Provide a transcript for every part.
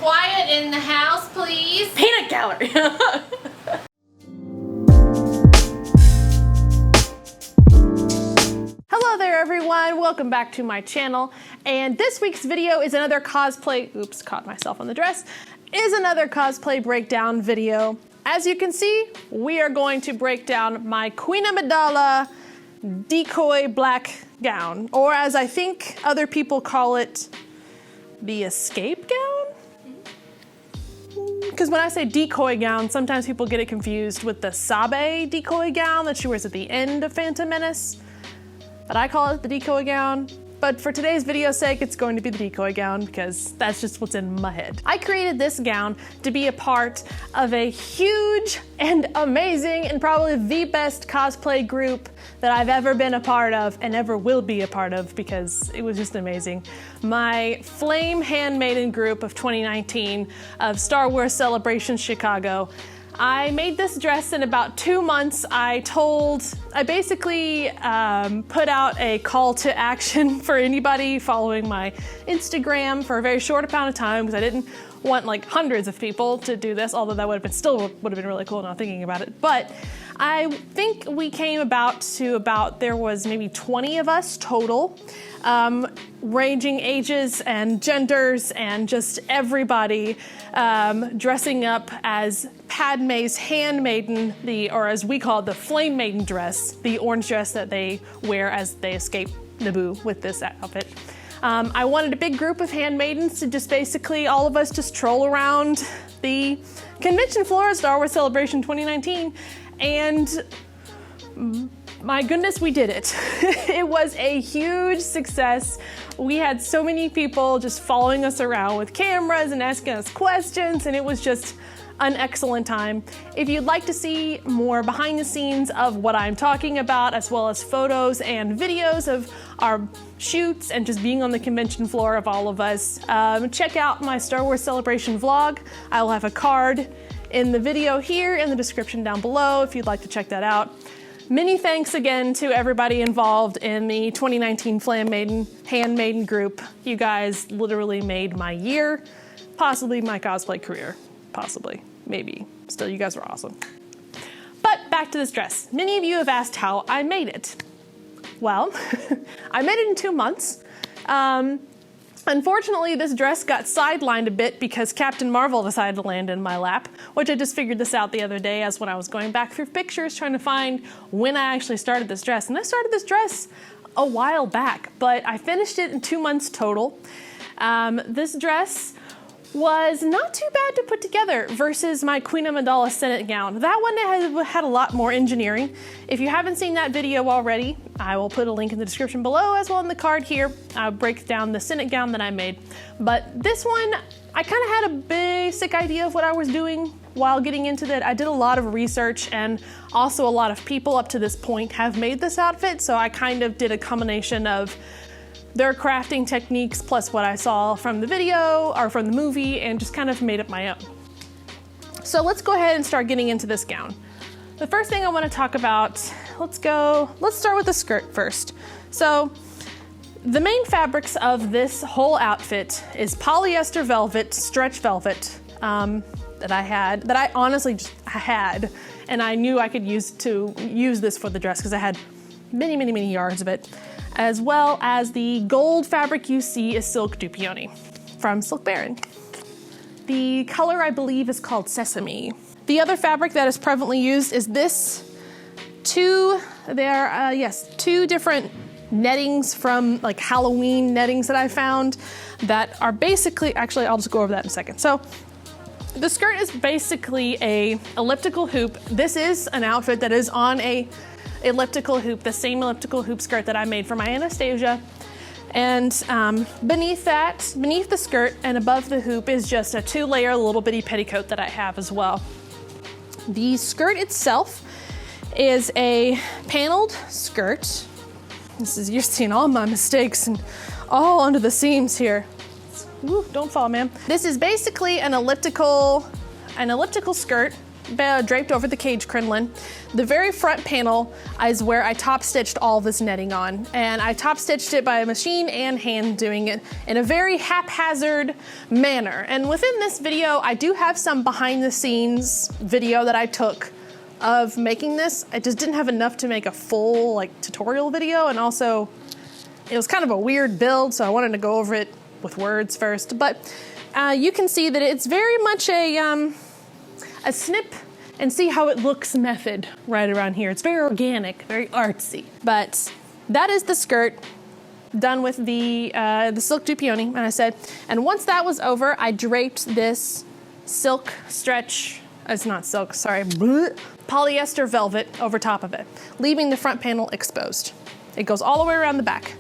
quiet in the house, please. Peanut gallery. Hello there everyone, welcome back to my channel. And this week's video is another cosplay, oops, caught myself on the dress, is another cosplay breakdown video. As you can see, we are going to break down my Queen Amidala Decoy black gown, or as I think other people call it, the escape gown? Because when I say decoy gown, sometimes people get it confused with the Sabe decoy gown that she wears at the end of Phantom Menace. But I call it the decoy gown. But for today's video's sake, it's going to be the decoy gown because that's just what's in my head. I created this gown to be a part of a huge and amazing and probably the best cosplay group that I've ever been a part of and ever will be a part of because it was just amazing. My Flame Handmaiden group of 2019 of Star Wars Celebration Chicago. I made this dress in about 2 months. I basically put out a call to action for anybody following my Instagram for a very short amount of time because I didn't want like hundreds of people to do this, although that would have been really cool now thinking about it. But I think we came there was maybe 20 of us total, ranging ages and genders and just everybody dressing up as Padme's handmaiden, or as we call it, the Flame Maiden dress, the orange dress that they wear as they escape Naboo with this outfit. I wanted a big group of handmaidens to just basically all of us just troll around the convention floor of Star Wars Celebration 2019, and my goodness, we did it. It was a huge success. We had so many people just following us around with cameras and asking us questions, and it was just an excellent time. If you'd like to see more behind the scenes of what I'm talking about, as well as photos and videos of our shoots and just being on the convention floor of all of us, check out my Star Wars Celebration vlog. I will have a card in the video here in the description down below if you'd like to check that out. Many thanks again to everybody involved in the 2019 Flame Maiden Handmaiden group. You guys literally made my year, possibly my cosplay career. Possibly, maybe. Still, you guys were awesome. But back to this dress. Many of you have asked how I made it. Well, I made it in 2 months. Unfortunately, this dress got sidelined a bit because Captain Marvel decided to land in my lap, which I just figured this out the other day as when I was going back through pictures trying to find when I actually started this dress. And I started this dress a while back, but I finished it in 2 months total. This dress was not too bad to put together versus my Queen Amidala Senate gown. That one had a lot more engineering. If you haven't seen that video already, I will put a link in the description below as well in the card here. I'll break down the Senate gown that I made. But this one, I kind of had a basic idea of what I was doing while getting into that. I did a lot of research, and also a lot of people up to this point have made this outfit, so I kind of did a combination of their crafting techniques plus what I saw from the video or from the movie and just kind of made up my own. So let's go ahead and start getting into this gown. The first thing I want to talk about, let's start with the skirt first. So the main fabrics of this whole outfit is polyester velvet, stretch velvet that I honestly just had, and I knew I could use this for the dress because I had many yards of it. As well as the gold fabric you see is Silk Dupioni from Silk Baron. The color I believe is called Sesame. The other fabric that is prevalently used is this. Two different nettings from like Halloween nettings that I found that are basically, actually I'll just go over that in a second. So the skirt is basically a elliptical hoop. This is an outfit that is on a elliptical hoop, the same elliptical hoop skirt that I made for my Anastasia. And beneath the skirt and above the hoop is just a 2-layer little bitty petticoat that I have as well. The skirt itself is a paneled skirt. You're seeing all my mistakes and all under the seams here. Ooh, don't fall, man. This is basically an elliptical skirt draped over the cage crinoline. The very front panel is where I top stitched all this netting on, and I top stitched it by machine and hand doing it in a very haphazard manner. And within this video, I do have some behind the scenes video that I took of making this. I just didn't have enough to make a full like tutorial video, and also it was kind of a weird build, so I wanted to go over it with words first. But you can see that it's very much a snip and see how it looks method right around here. It's very organic, very artsy. But that is the skirt done with the silk dupioni, and I said, and once that was over, I draped this silk stretch, it's not silk, sorry, polyester velvet over top of it, leaving the front panel exposed. It goes all the way around the back.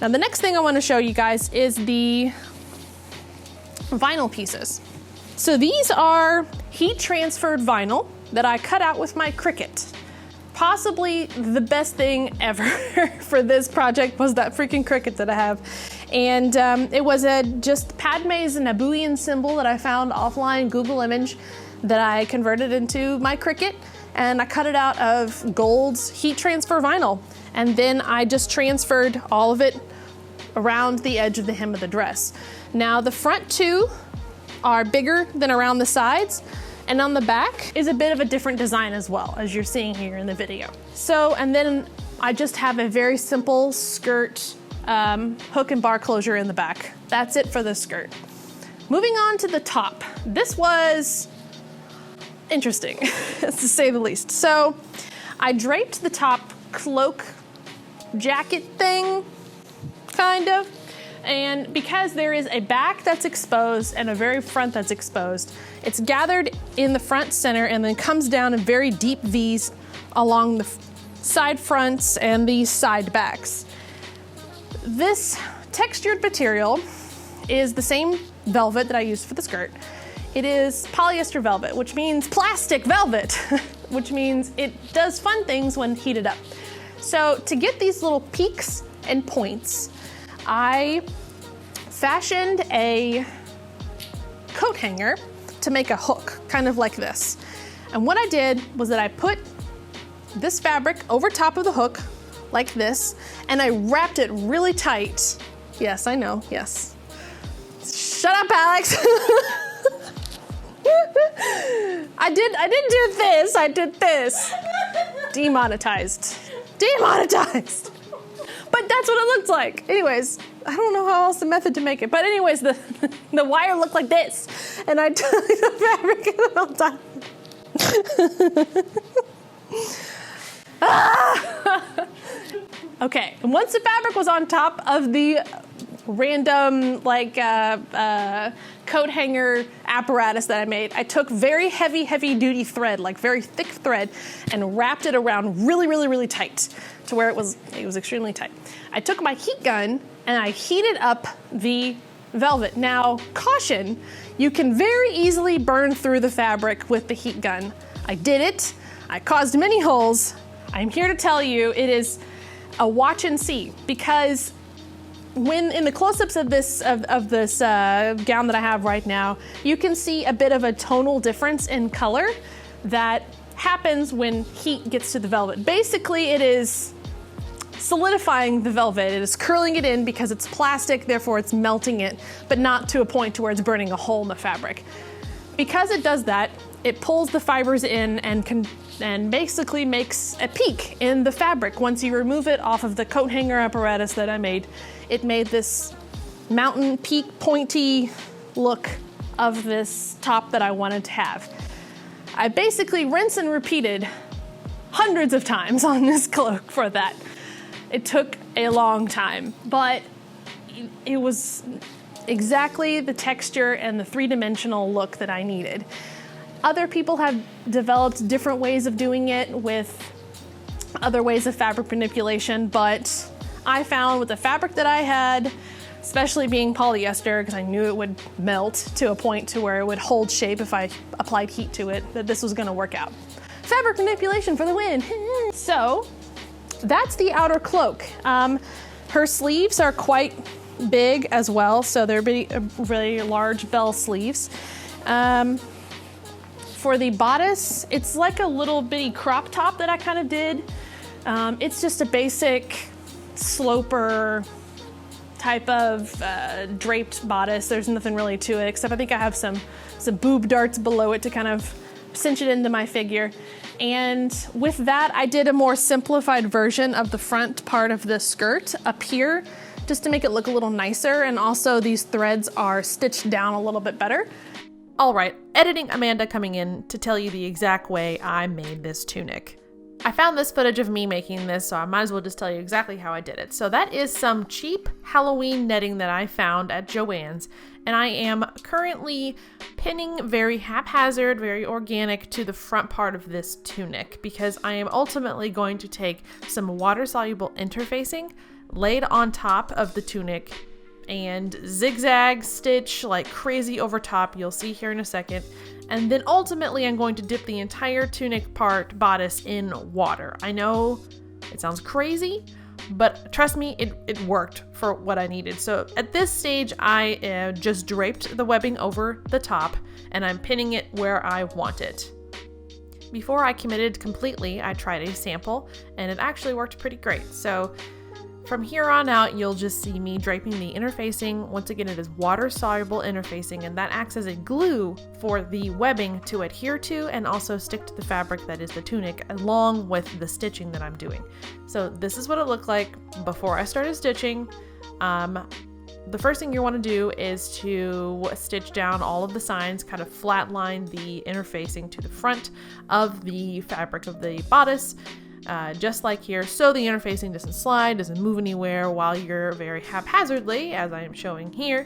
Now the next thing I want to show you guys is the vinyl pieces. So these are heat transferred vinyl that I cut out with my Cricut. Possibly the best thing ever for this project was that freaking Cricut that I have. And it was just Padme's Nabooian symbol that I found offline, Google image, that I converted into my Cricut, and I cut it out of Gold's heat transfer vinyl. And then I just transferred all of it around the edge of the hem of the dress. Now the front two are bigger than around the sides, and on the back is a bit of a different design as well, as you're seeing here in the video. So, and then I just have a very simple skirt hook and bar closure in the back. That's it for the skirt. Moving on to the top. This was interesting, to say the least. So I draped the top cloak jacket thing, kind of. And because there is a back that's exposed and a very front that's exposed, it's gathered in the front center and then comes down in very deep V's along the side fronts and the side backs. This textured material is the same velvet that I used for the skirt. It is polyester velvet, which means plastic velvet, which means it does fun things when heated up. So to get these little peaks and points, I fashioned a coat hanger to make a hook, kind of like this. And what I did was that I put this fabric over top of the hook, like this, and I wrapped it really tight. Yes, I know, yes. Shut up, Alex. I didn't do this, I did this. Demonetized. Demonetized. But that's what it looked like. Anyways, I don't know how else the method to make it. But anyways, the wire looked like this. And I took the fabric and it all done. Okay, and once the fabric was on top of the random coat hanger apparatus that I made, I took very heavy duty thread, like very thick thread, and wrapped it around really tight to where it was extremely tight. I took my heat gun and I heated up the velvet. Now, caution, you can very easily burn through the fabric with the heat gun. I did it, I caused many holes. I'm here to tell you it is a watch and see, because when in the close-ups of this gown that I have right now, you can see a bit of a tonal difference in color that happens when heat gets to the velvet. Basically, it is solidifying the velvet. It is curling it in because it's plastic, therefore it's melting it, but not to a point to where it's burning a hole in the fabric. Because it does that, it pulls the fibers in and basically makes a peak in the fabric. Once you remove it off of the coat hanger apparatus that I made, it made this mountain peak pointy look of this top that I wanted to have. I basically rinse and repeated hundreds of times on this cloak for that. It took a long time, but it was exactly the texture and the three-dimensional look that I needed. Other people have developed different ways of doing it with other ways of fabric manipulation, but I found with the fabric that I had, especially being polyester, because I knew it would melt to a point to where it would hold shape if I applied heat to it, that this was gonna work out. Fabric manipulation for the win. So that's the outer cloak. Her sleeves are quite big as well, so they're really large bell sleeves. For the bodice, it's like a little bitty crop top that I kind of did. It's just a basic sloper type of draped bodice. There's nothing really to it, except I think I have some boob darts below it to kind of cinch it into my figure. And with that, I did a more simplified version of the front part of the skirt up here, just to make it look a little nicer. And also these threads are stitched down a little bit better. All right, editing Amanda coming in to tell you the exact way I made this tunic. I found this footage of me making this, so I might as well just tell you exactly how I did it. So that is some cheap Halloween netting that I found at Joann's, and I am currently pinning very haphazard, very organic to the front part of this tunic, because I am ultimately going to take some water-soluble interfacing laid on top of the tunic and zigzag stitch like crazy over top. You'll see here in a second. And then ultimately I'm going to dip the entire tunic part bodice in water. I know it sounds crazy, but trust me, it worked for what I needed. So at this stage, I just draped the webbing over the top and I'm pinning it where I want it. Before I committed completely, I tried a sample and it actually worked pretty great. So from here on out, you'll just see me draping the interfacing. Once again, it is water-soluble interfacing, and that acts as a glue for the webbing to adhere to and also stick to the fabric that is the tunic, along with the stitching that I'm doing. So this is what it looked like before I started stitching. The first thing you want to do is to stitch down all of the signs, kind of flatline the interfacing to the front of the fabric of the bodice. Just like here, so the interfacing doesn't slide, doesn't move anywhere, while you're very haphazardly, as I am showing here,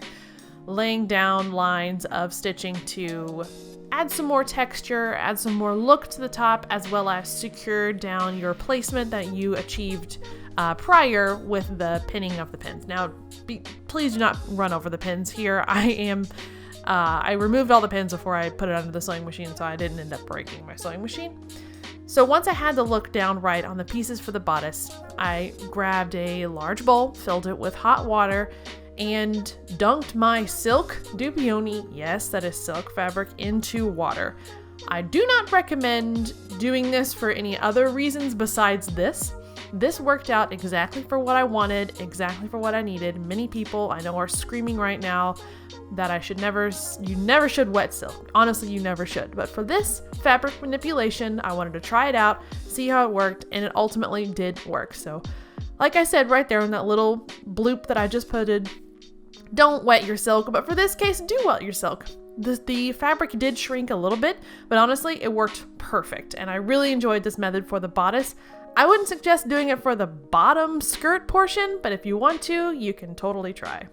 laying down lines of stitching to add some more texture, add some more look to the top, as well as secure down your placement that you achieved prior with the pinning of the pins. Now, please do not run over the pins here. I removed all the pins before I put it under the sewing machine, so I didn't end up breaking my sewing machine. So once I had the look down right on the pieces for the bodice, I grabbed a large bowl, filled it with hot water, and dunked my silk dupioni, yes, that is silk fabric, into water. I do not recommend doing this for any other reasons besides this. This worked out exactly for what I wanted, exactly for what I needed. Many people I know are screaming right now that you never should wet silk. Honestly, you never should. But for this fabric manipulation, I wanted to try it out, see how it worked, and it ultimately did work. So, like I said right there in that little bloop that I just put in, don't wet your silk, but for this case, do wet your silk. The fabric did shrink a little bit, but honestly, it worked perfect, and I really enjoyed this method for the bodice. I wouldn't suggest doing it for the bottom skirt portion, but if you want to, you can totally try.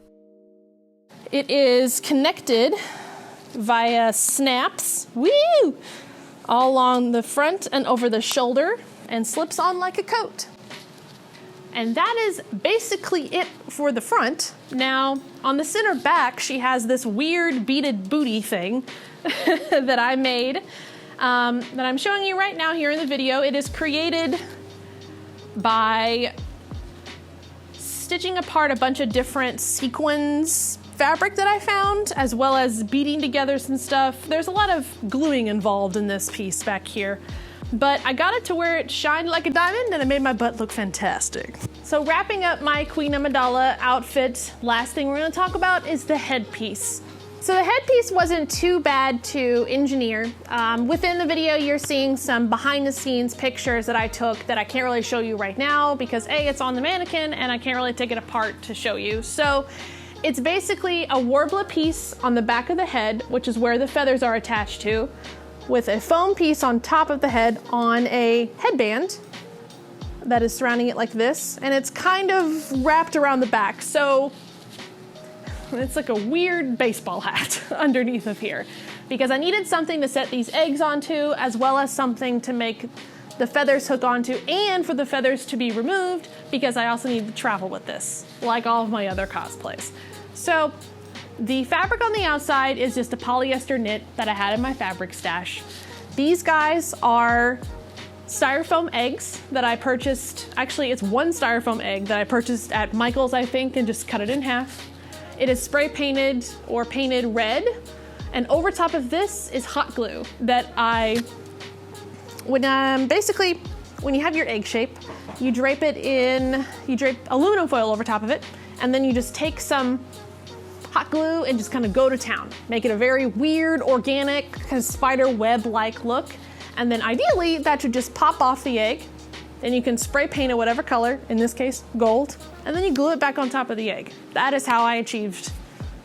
It is connected via snaps, woo, all along the front and over the shoulder, and slips on like a coat. And that is basically it for the front. Now, on the center back, she has this weird beaded booty thing that I made, that I'm showing you right now here in the video. It is created by stitching apart a bunch of different sequins fabric that I found, as well as beading together some stuff. There's a lot of gluing involved in this piece back here, but I got it to where it shined like a diamond and it made my butt look fantastic. So wrapping up my Queen Amidala outfit, last thing we're gonna talk about is the headpiece. So the headpiece wasn't too bad to engineer. Within the video, you're seeing some behind the scenes pictures that I took that I can't really show you right now because A, it's on the mannequin and I can't really take it apart to show you. So it's basically a warbler piece on the back of the head, which is where the feathers are attached to, with a foam piece on top of the head on a headband that is surrounding it like this, and it's kind of wrapped around the back. So it's like a weird baseball hat underneath of here, because I needed something to set these eggs onto, as well as something to make the feathers hook onto, and for the feathers to be removed, because I also need to travel with this, like all of my other cosplays. So the fabric on the outside is just a polyester knit that I had in my fabric stash. These guys are styrofoam eggs that I purchased. Actually, it's one styrofoam egg that I purchased at Michael's, I think, and just cut it in half. It is spray painted or painted red, And over top of this is hot glue that basically, when you have your egg shape, you drape aluminum foil over top of it, and then you just take some hot glue and just kind of go to town. Make it a very weird, organic, kind of spider web-like look. And then ideally, that should just pop off the egg. Then you can spray paint it whatever color, in this case, gold, and then you glue it back on top of the egg. That is how I achieved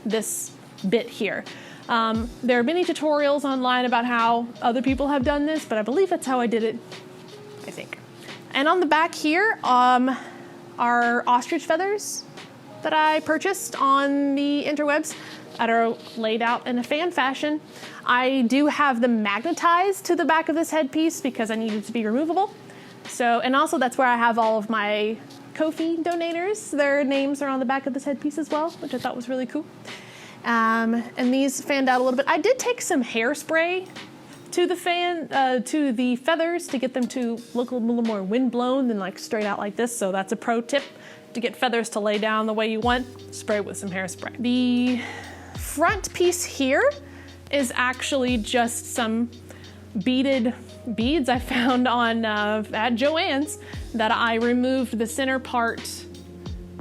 this bit here. There are many tutorials online about how other people have done this, but I believe that's how I did it, I think. And on the back here are ostrich feathers that I purchased on the interwebs that are laid out in a fan fashion. I do have them magnetized to the back of this headpiece because I need it to be removable. So, and also that's where I have all of my Ko-fi donators. Their names are on the back of this headpiece as well, which I thought was really cool. And these fanned out a little bit. I did take some hairspray to the feathers to get them to look a little more windblown than like straight out like this. So that's a pro tip to get feathers to lay down the way you want. Spray with some hairspray. The front piece here is actually just some beaded beads I found on at Joann's that I removed the center part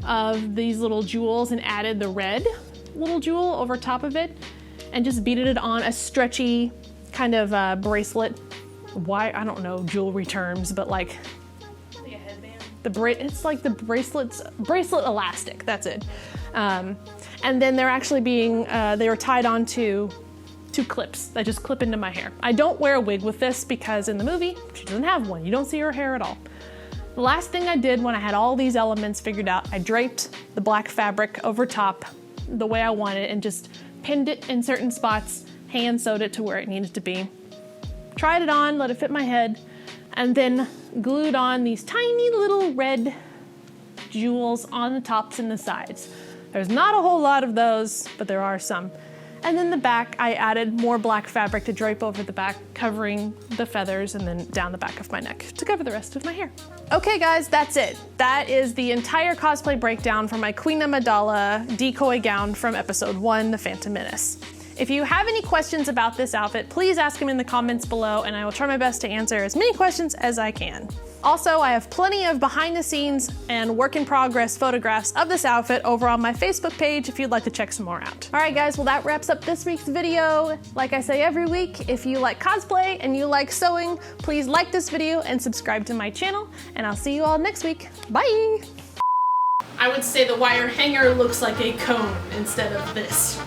of these little jewels and added the red little jewel over top of it and just beaded it on a stretchy kind of bracelet. Why, I don't know jewelry terms, but like a headband. It's like the bracelet elastic, that's it. And then they're actually they were tied onto two clips that just clip into my hair. I don't wear a wig with this because in the movie, she doesn't have one. You don't see her hair at all. The last thing I did when I had all these elements figured out, I draped the black fabric over top the way I wanted and just pinned it in certain spots, hand sewed it to where it needed to be. Tried it on, let it fit my head, and then glued on these tiny little red jewels on the tops and the sides. There's not a whole lot of those, but there are some. And then the back, I added more black fabric to drape over the back, covering the feathers and then down the back of my neck to cover the rest of my hair. Okay guys, that's it. That is the entire cosplay breakdown for my Queen Amidala decoy gown from episode 1, The Phantom Menace. If you have any questions about this outfit, please ask them in the comments below and I will try my best to answer as many questions as I can. Also, I have plenty of behind the scenes and work in progress photographs of this outfit over on my Facebook page if you'd like to check some more out. All right guys, well that wraps up this week's video. Like I say every week, if you like cosplay and you like sewing, please like this video and subscribe to my channel, and I'll see you all next week. Bye! I would say the wire hanger looks like a cone instead of this.